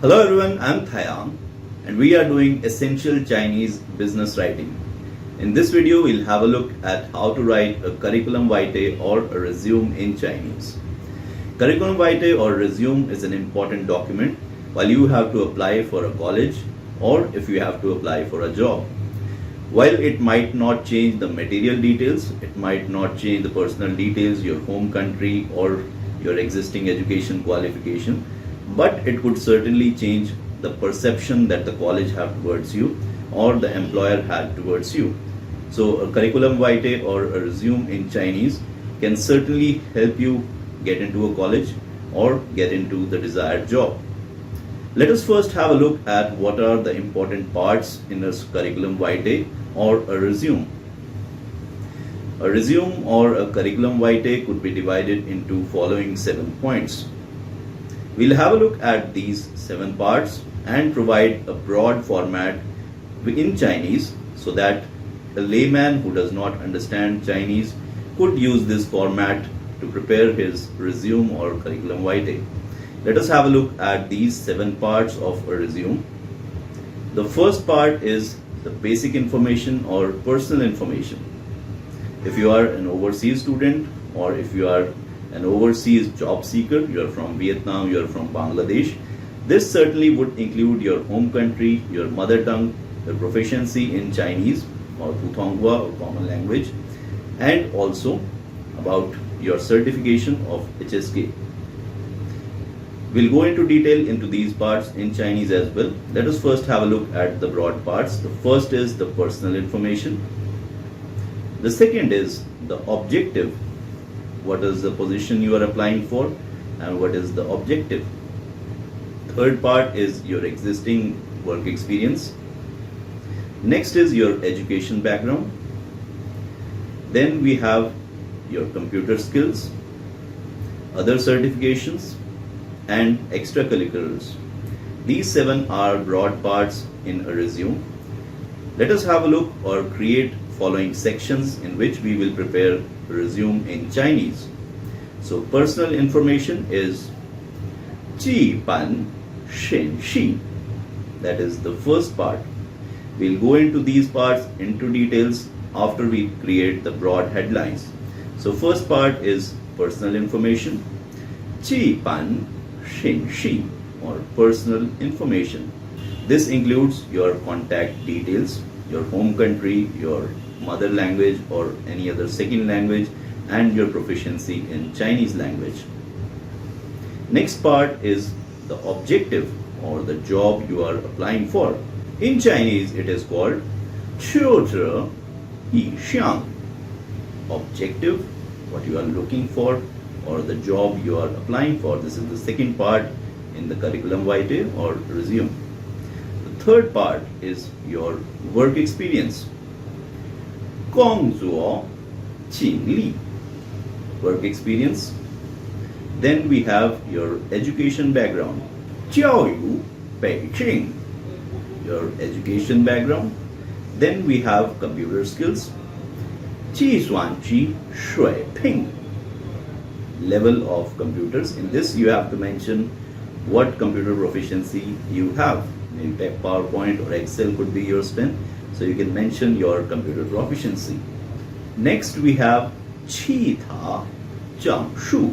Hello everyone, I'm Thayang and we are doing Essential Chinese Business Writing. In this video, we'll have a look at how to write a curriculum vitae or a resume in Chinese. Curriculum vitae or resume is an important document while you have to apply for a college or if you have to apply for a job. While it might not change the material details, it might not change the personal details, your home country or your existing education qualification, but it could certainly change the perception that the college have towards you or the employer had towards you. So a curriculum vitae or a resume in Chinese can certainly help you get into a college or get into the desired job. Let us first have a look at what are the important parts in a curriculum vitae or a resume. A resume or a curriculum vitae could be divided into following 7 points. We'll have a look at these 7 parts and provide a broad format in Chinese so that a layman who does not understand Chinese could use this format to prepare his resume or curriculum vitae. Let us have a look at these 7 parts of a resume. The first part is the basic information or personal information. If you are an overseas student or if you are an overseas job seeker, you are from Vietnam, you are from Bangladesh, this certainly would include your home country, your mother tongue, your proficiency in Chinese or Putonghua or common language, and also about your certification of HSK. We'll go into detail into these parts in Chinese as well. Let us first have a look at the broad parts. The first is the personal information. The second is the objective. What is the position you are applying for and what is the objective? Third part is your existing work experience. Next is your education background. Then we have your computer skills, other certifications, and extracurriculars. These 7 are broad parts in a resume. Let us have a look or create following sections in which we will prepare a resume in Chinese. So personal information is 基本信息. That is the first part. We'll go into these parts into details after we create the broad headlines. So first part is personal information, 基本信息 or personal information. This includes your contact details, your home country, your mother language or any other second language, and your proficiency in Chinese language. Next part is the objective or the job you are applying for. In Chinese, it is called 求职意向. Objective, what you are looking for, or the job you are applying for. This is the second part in the curriculum vitae or resume. The third part is your work experience. 工作经历, work experience. Then we have your education background. 教育背景, your education background. Then we have computer skills. 计算机水平, level of computers. In this you have to mention what computer proficiency you have. Maybe PowerPoint or Excel could be your strength, so you can mention your computer proficiency. Next we have 其他证书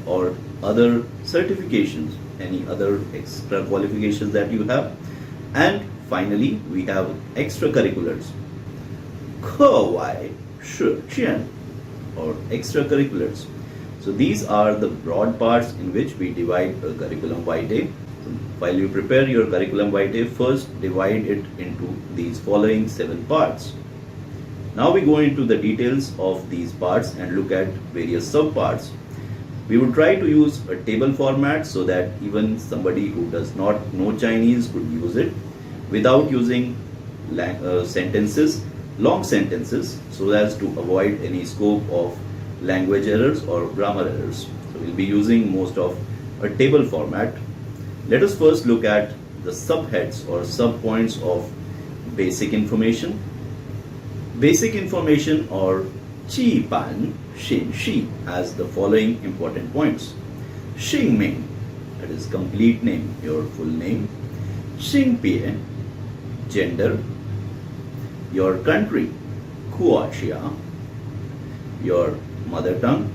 or other certifications, any other extra qualifications that you have. And finally we have extracurriculars. 课外实践 or extracurriculars. So these are the broad parts in which we divide a curriculum vitae. While you prepare your curriculum vitae, first divide it into these following 7 parts. Now we go into the details of these parts and look at various subparts. We would try to use a table format so that even somebody who does not know Chinese could use it without using sentences, long sentences, so as to avoid any scope of language errors or grammar errors. So we'll be using most of a table format. Let us first look at the subheads or subpoints of basic information. Basic information or 基本信息 has the following important points. 姓名 that is complete name, your full name, Xingpie, gender, your country, Croatia, your mother tongue,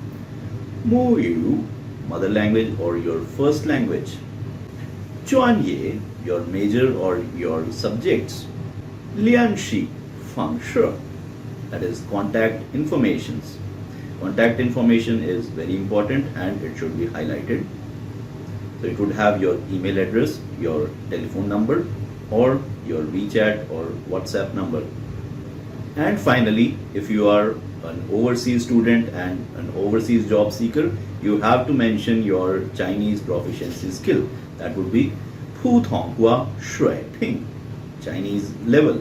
Muyu, mother language or your first language, Chuanye, your major or your subjects, Lianxi, Fangshe, that is contact informations. Contact information is very important and it should be highlighted. So it would have your email address, your telephone number, or your WeChat or WhatsApp number. And finally, if you are an overseas student and an overseas job seeker, you have to mention your Chinese proficiency skill. That would be 普通话水平, Chinese level.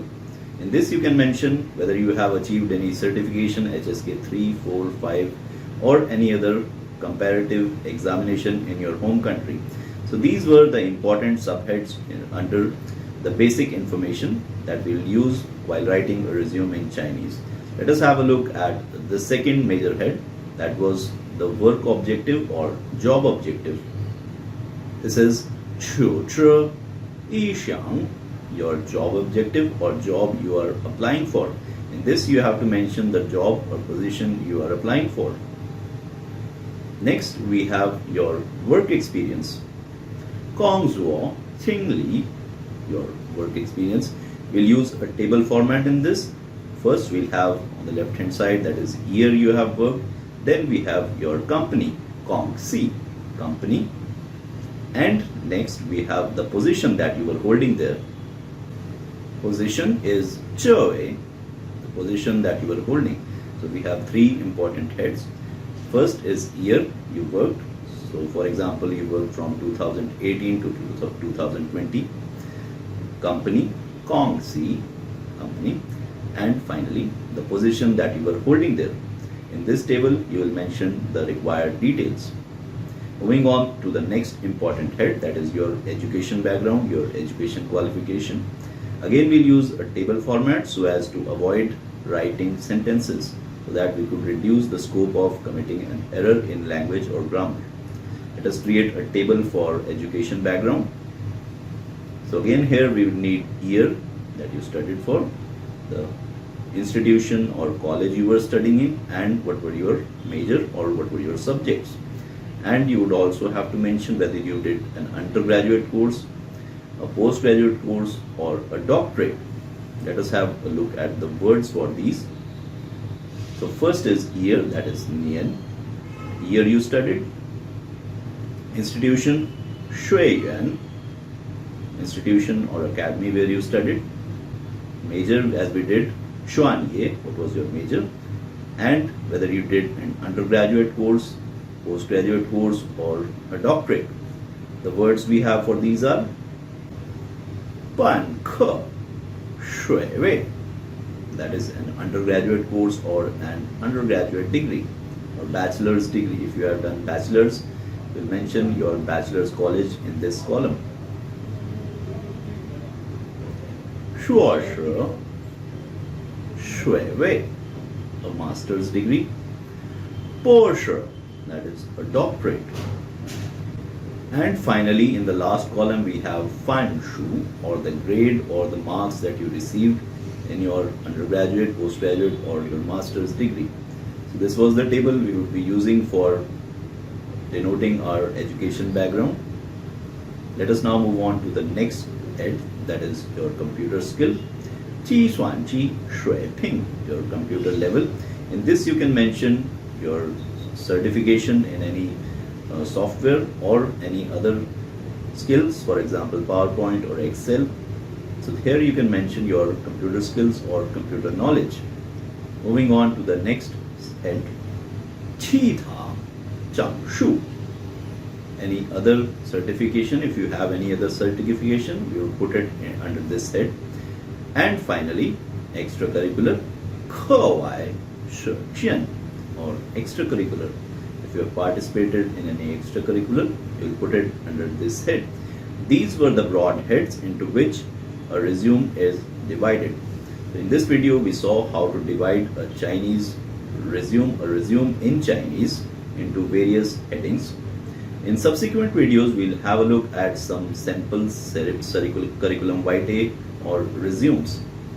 In this you can mention whether you have achieved any certification HSK 3, 4, 5 or any other comparative examination in your home country. So these were the important subheads under the basic information that we'll use while writing a resume in Chinese. Let us have a look at the second major head, that was the work objective or job objective. This is 求职意向, your job objective or job you are applying for. In this you have to mention the job or position you are applying for. Next we have your work experience. 工作经历, your work experience. We'll use a table format in this. First we'll have on the left hand side, that is year you have worked. Then we have your company, 公司, company. And next we have the position that you were holding there. Position is 职位, the position that you were holding. So we have three important heads. First is year you worked. So for example, you worked from 2018 to 2020. Company, 公司, company. And finally, the position that you were holding there. In this table, you will mention the required details. Moving on to the next important head, that is your education background, your education qualification. Again, we'll use a table format so as to avoid writing sentences, so that we could reduce the scope of committing an error in language or grammar. Let us create a table for education background. So again, here we will need year that you studied for, the institution or college you were studying in, and what were your major or what were your subjects. And you would also have to mention whether you did an undergraduate course, a postgraduate course or a doctorate. Let us have a look at the words for these. So first is year, that is Nian, year you studied. Institution, 学院, institution or academy where you studied. Major, as we did, 专业, what was your major, and whether you did an undergraduate course, postgraduate course or a doctorate. The words we have for these are 本科学位, that is an undergraduate course or an undergraduate degree or bachelor's degree. If you have done bachelor's, we'll mention your bachelor's college in this column. 硕士学位, a master's degree. 博士, that is a doctorate. And finally, in the last column, we have 分数, or the grade or the marks that you received in your undergraduate, postgraduate or your master's degree. So this was the table we would be using for denoting our education background. Let us now move on to the next head, that is your computer skill. 计算机水平, your computer level. In this you can mention your certification in any software or any other skills, for example PowerPoint or Excel. So here you can mention your computer skills or computer knowledge. Moving on to the next head, 其他证书, any other certification. If you have any other certification, we will put it under this head. And finally, extracurricular, 课外实践, or extracurricular. If you have participated in any extracurricular, you will put it under this head. These were the broad heads into which a resume is divided. So in this video, we saw how to divide a Chinese resume, a resume in Chinese, into various headings. In subsequent videos, we'll have a look at some sample curriculum vitae or resumes.